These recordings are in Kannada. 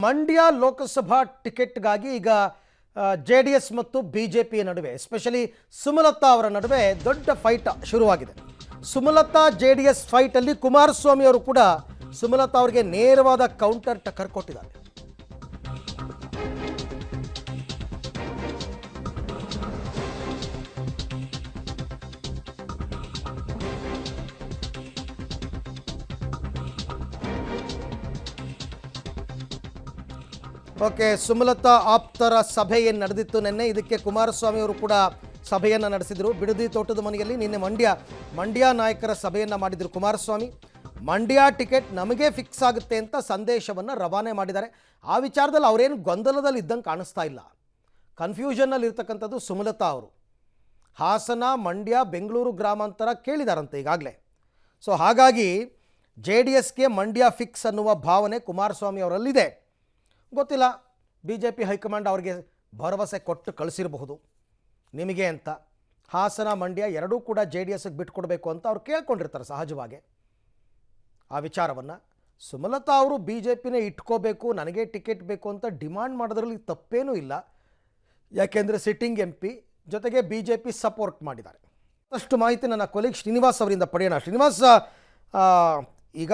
ಮಂಡ್ಯ ಲೋಕಸಭಾ ಟಿಕೆಟ್ಗಾಗಿ ಈಗ ಜೆಡಿಎಸ್ ಮತ್ತು ಬಿಜೆಪಿ ನಡುವೆ ಎಸ್ಪೆಷಲಿ ಸುಮಲತಾ ಅವರ ನಡುವೆ ದೊಡ್ಡ ಫೈಟ್ ಶುರುವಾಗಿದೆ. ಸುಮಲತಾ ಜೆಡಿಎಸ್ ಫೈಟ್ ಅಲ್ಲಿ ಕುಮಾರಸ್ವಾಮಿ ಅವರು ಕೂಡ ಸುಮಲತಾ ಅವರಿಗೆ ನೇರವಾದ ಕೌಂಟರ್ ಟಕ್ಕರ್ ಕೊಟ್ಟಿದ್ದಾರೆ. ಓಕೆ, ಸುಮಲತಾ ಆಪ್ತರ ಸಭೆ ಏನು ನಡೆದಿತ್ತು ನಿನ್ನೆ, ಇದಕ್ಕೆ ಕುಮಾರಸ್ವಾಮಿ ಅವರು ಕೂಡ ಸಭೆಯನ್ನು ನಡೆಸಿದರು. ಬಿಡದಿ ತೋಟದ ಮನೆಯಲ್ಲಿ ನಿನ್ನೆ ಮಂಡ್ಯ ನಾಯಕರ ಸಭೆಯನ್ನು ಮಾಡಿದರು ಕುಮಾರಸ್ವಾಮಿ. ಮಂಡ್ಯ ಟಿಕೆಟ್ ನಮಗೆ ಫಿಕ್ಸ್ ಆಗುತ್ತೆ ಅಂತ ಸಂದೇಶವನ್ನು ರವಾನೆ ಮಾಡಿದ್ದಾರೆ. ಆ ವಿಚಾರದಲ್ಲಿ ಅವರೇನು ಗೊಂದಲದಲ್ಲಿ ಇದ್ದಂಗೆ ಕಾಣಿಸ್ತಾ ಇಲ್ಲ. ಕನ್ಫ್ಯೂಷನ್ನಲ್ಲಿ ಇರ್ತಕ್ಕಂಥದ್ದು ಸುಮಲತಾ ಅವರು. ಹಾಸನ, ಮಂಡ್ಯ, ಬೆಂಗಳೂರು ಗ್ರಾಮಾಂತರ ಕೇಳಿದಾರಂತೆ ಈಗಾಗಲೇ. ಸೊ ಹಾಗಾಗಿ JDSಗೆ ಮಂಡ್ಯ ಫಿಕ್ಸ್ ಅನ್ನುವ ಭಾವನೆ ಕುಮಾರಸ್ವಾಮಿ ಅವರಲ್ಲಿದೆ. ಗೊತ್ತಿಲ್ಲ, BJP ಹೈಕಮಾಂಡ್ ಅವರಿಗೆ ಭರವಸೆ ಕೊಟ್ಟು ಕಳಿಸಿರಬಹುದು ನಿಮಗೆ ಅಂತ. ಹಾಸನ, ಮಂಡ್ಯ ಎರಡೂ ಕೂಡ JDSಗೆ ಬಿಟ್ಕೊಡ್ಬೇಕು ಅಂತ ಅವ್ರು ಕೇಳ್ಕೊಂಡಿರ್ತಾರೆ ಸಹಜವಾಗಿ. ಆ ವಿಚಾರವನ್ನು ಸುಮಲತಾ ಅವರು BJPನೇ ಇಟ್ಕೋಬೇಕು, ನನಗೆ ಟಿಕೆಟ್ ಬೇಕು ಅಂತ ಡಿಮಾಂಡ್ ಮಾಡೋದ್ರಲ್ಲಿ ತಪ್ಪೇನೂ ಇಲ್ಲ. ಯಾಕೆಂದರೆ ಸಿಟ್ಟಿಂಗ್ MP ಜೊತೆಗೆ BJP ಸಪೋರ್ಟ್ ಮಾಡಿದ್ದಾರೆ. ಅಷ್ಟು ಮಾಹಿತಿ ನನ್ನ ಕೊಲೀಗ್ ಶ್ರೀನಿವಾಸ್ ಅವರಿಂದ ಪಡೆಯೋಣ. ಶ್ರೀನಿವಾಸ್, ಈಗ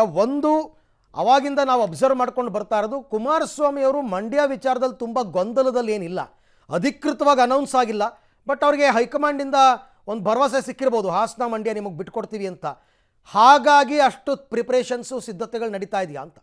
ಅವಾಗಿಂದ ನಾವು ಅಬ್ಸರ್ವ್ ಮಾಡ್ಕೊಂಡು ಬರ್ತಾ ಇರೋದು, ಕುಮಾರಸ್ವಾಮಿ ಅವರು ಮಂಡ್ಯ ವಿಚಾರದಲ್ಲಿ ತುಂಬ ಗೊಂದಲದಲ್ಲಿ ಏನಿಲ್ಲ, ಅಧಿಕೃತವಾಗಿ ಅನೌನ್ಸ್ ಆಗಿಲ್ಲ. ಬಟ್ ಅವ್ರಿಗೆ ಹೈಕಮಾಂಡಿಂದ ಒಂದು ಭರವಸೆ ಸಿಕ್ಕಿರ್ಬೋದು, ಹಾಸನ ಮಂಡ್ಯ ನಿಮಗೆ ಬಿಟ್ಕೊಡ್ತೀವಿ ಅಂತ. ಹಾಗಾಗಿ ಅಷ್ಟು ಪ್ರಿಪ್ರೇಷನ್ಸು ಸಿದ್ಧತೆಗಳು ನಡೀತಾ ಇದೆಯಾ ಅಂತ?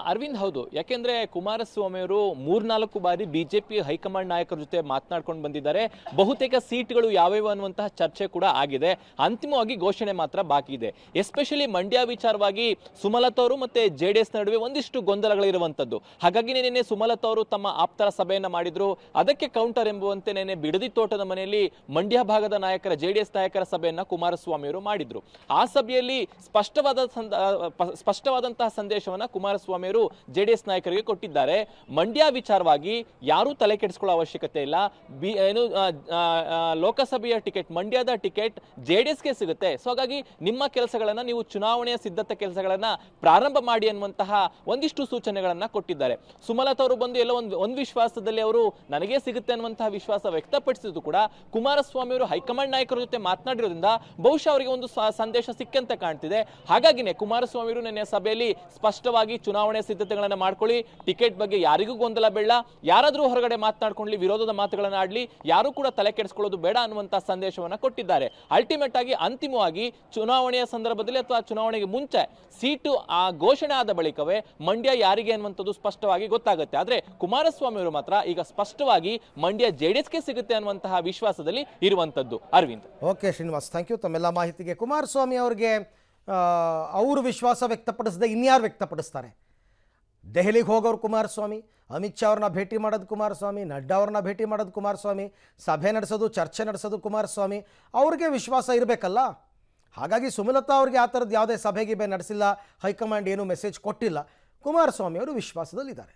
ಅರವಿಂದ್, ಹೌದು. ಯಾಕೆಂದ್ರೆ ಕುಮಾರಸ್ವಾಮಿ ಅವರು 3-4 ಬಾರಿ BJP ಹೈಕಮಾಂಡ್ ನಾಯಕರ ಜೊತೆ ಮಾತನಾಡ್ಕೊಂಡು ಬಂದಿದ್ದಾರೆ. ಬಹುತೇಕ ಸೀಟ್ಗಳು ಯಾವ್ಯಾವ ಅನ್ನುವಂತಹ ಚರ್ಚೆ ಕೂಡ ಆಗಿದೆ. ಅಂತಿಮವಾಗಿ ಘೋಷಣೆ ಮಾತ್ರ ಬಾಕಿ ಇದೆ. ಎಸ್ಪೆಷಲಿ ಮಂಡ್ಯ ವಿಚಾರವಾಗಿ ಸುಮಲತಾ ಅವರು ಮತ್ತೆ JDS ನಡುವೆ ಒಂದಿಷ್ಟು ಗೊಂದಲಗಳಿರುವಂತದ್ದು. ಹಾಗಾಗಿ ನಿನ್ನೆ ಸುಮಲತಾ ಅವರು ತಮ್ಮ ಆಪ್ತರ ಸಭೆಯನ್ನ ಮಾಡಿದ್ರು. ಅದಕ್ಕೆ ಕೌಂಟರ್ ಎಂಬುವಂತೆ ನಿನ್ನೆ ಬಿಡದಿ ತೋಟದ ಮನೆಯಲ್ಲಿ ಮಂಡ್ಯ ಭಾಗದ ನಾಯಕರ JDS ನಾಯಕರ ಸಭೆಯನ್ನ ಕುಮಾರಸ್ವಾಮಿ ಅವರು ಮಾಡಿದ್ರು. ಆ ಸಭೆಯಲ್ಲಿ ಸ್ಪಷ್ಟವಾದಂತಹ ಸಂದೇಶವನ್ನ ಕುಮಾರಸ್ವಾಮಿ ಅವರು JDS ನಾಯಕರಿಗೆ ಕೊಟ್ಟಿದ್ದಾರೆ. ಮಂಡ್ಯ ವಿಚಾರವಾಗಿ ಯಾರೂ ತಲೆ ಕೆಡಿಸಿಕೊಳ್ಳೋ ಅವಶ್ಯಕತೆ ಇಲ್ಲ. ಲೋಕಸಭೆಯ ಟಿಕೆಟ್, ಮಂಡ್ಯದ ಟಿಕೆಟ್ JDSಗೆ ಸಿಗುತ್ತೆ. ಸೊ ಹಾಗಾಗಿ ನಿಮ್ಮ ಕೆಲಸಗಳನ್ನ ನೀವು ಚುನಾವಣೆಯ ಸಿದ್ಧತೆ ಕೆಲಸಗಳನ್ನ ಪ್ರಾರಂಭ ಮಾಡಿ ಅನ್ನುವಂತಹ ಒಂದಿಷ್ಟು ಸೂಚನೆಗಳನ್ನ ಕೊಟ್ಟಿದ್ದಾರೆ. ಸುಮಲತಾ ಅವರು ಬಂದು ಎಲ್ಲ ಒಂದು ವಿಶ್ವಾಸದಲ್ಲಿ ಅವರು ನನಗೆ ಸಿಗುತ್ತೆ ಅನ್ನುವಂತಹ ವಿಶ್ವಾಸ ವ್ಯಕ್ತಪಡಿಸಿದ್ದು ಕೂಡ ಕುಮಾರಸ್ವಾಮಿ ಅವರು ಹೈಕಮಾಂಡ್ ನಾಯಕರ ಜೊತೆ ಮಾತನಾಡಿರೋದ್ರಿಂದ ಬಹುಶಃ ಅವರಿಗೆ ಒಂದು ಸಂದೇಶ ಸಿಕ್ಕಂತ ಕಾಣ್ತಿದೆ. ಹಾಗಾಗಿನೇ ಕುಮಾರಸ್ವಾಮಿ ಅವರು ನಿನ್ನೆ ಸಭೆಯಲ್ಲಿ ಸ್ಪಷ್ಟವಾಗಿ ಚುನಾವಣೆ ಸಿದ್ಧತೆಗಳನ್ನ ಮಾಡ್ಕೊಳ್ಳಿ, ಟಿಕೆಟ್ ಬಗ್ಗೆ ಯಾರಿಗೂ ಗೊಂದಲ ಬೇಡ, ಯಾರಾದ್ರೂ ಹೊರಗಡೆ ಮಾತನಾಡ್ಕೊಳ್ಳಿ, ವಿರೋಧದ ಮಾತುಗಳನ್ನ ಆಡ್ಲಿ, ಯಾರು ಕೂಡ ತಲೆ ಕೆಡಿಸಿಕೊಳ್ಳೋದು ಬೇಡ ಅನ್ನುವಂತ ಸಂದೇಶವನ್ನ ಕೊಟ್ಟಿದ್ದಾರೆ. ಅಲ್ಟಿಮೇಟ್ ಆಗಿ ಅಂತಿಮವಾಗಿ ಚುನಾವಣೆಯ ಸಂದರ್ಭದಲ್ಲಿ ಅಥವಾ ಚುನಾವಣೆಗೆ ಮುಂಚೆ ಸೀಟು ಘೋಷಣೆ ಆದ ಬಳಿಕವೇ ಮಂಡ್ಯ ಯಾರಿಗೆ ಅನ್ನುವಂಥದ್ದು ಸ್ಪಷ್ಟವಾಗಿ ಗೊತ್ತಾಗುತ್ತೆ. ಆದ್ರೆ ಕುಮಾರಸ್ವಾಮಿ ಅವರು ಮಾತ್ರ ಈಗ ಸ್ಪಷ್ಟವಾಗಿ ಮಂಡ್ಯ JDSಗೆ ಸಿಗುತ್ತೆ ಅನ್ನುವಂತಹ ವಿಶ್ವಾಸದಲ್ಲಿ ಇರುವಂತದ್ದು. Aravind. Okay Srinivas, thank you ತಮ್ಮೆಲ್ಲ ಮಾಹಿತಿಗೆ. ಕುಮಾರಸ್ವಾಮಿ ಅವರಿಗೆ ಅವರು ವಿಶ್ವಾಸ ವ್ಯಕ್ತಪಡಿಸದೆ ಇನ್ಯಾರು ವ್ಯಕ್ತಪಡಿಸ್ತಾರೆ? ದೆಹಲಿಗೆ ಹೋಗೋರು ಕುಮಾರಸ್ವಾಮಿ, ಅಮಿತ್ ಶಾ ಅವ್ರನ್ನ ಭೇಟಿ ಮಾಡೋದು ಕುಮಾರಸ್ವಾಮಿ, ನಡ್ಡಾ ಅವ್ರನ್ನ ಭೇಟಿ ಮಾಡೋದು ಕುಮಾರಸ್ವಾಮಿ, ಸಭೆ ನಡೆಸೋದು, ಚರ್ಚೆ ನಡೆಸೋದು ಕುಮಾರಸ್ವಾಮಿ. ಅವ್ರಿಗೆ ವಿಶ್ವಾಸ ಇರಬೇಕಲ್ಲ. ಹಾಗಾಗಿ ಸುಮಲತಾ ಅವ್ರಿಗೆ ಆ ಥರದ್ದು ಯಾವುದೇ ಸಭೆಗೆ ನಡೆಸಿಲ್ಲ, ಹೈಕಮಾಂಡ್ ಏನೂ ಮೆಸೇಜ್ ಕೊಟ್ಟಿಲ್ಲ. ಕುಮಾರಸ್ವಾಮಿ ಅವರು ವಿಶ್ವಾಸದಲ್ಲಿದ್ದಾರೆ.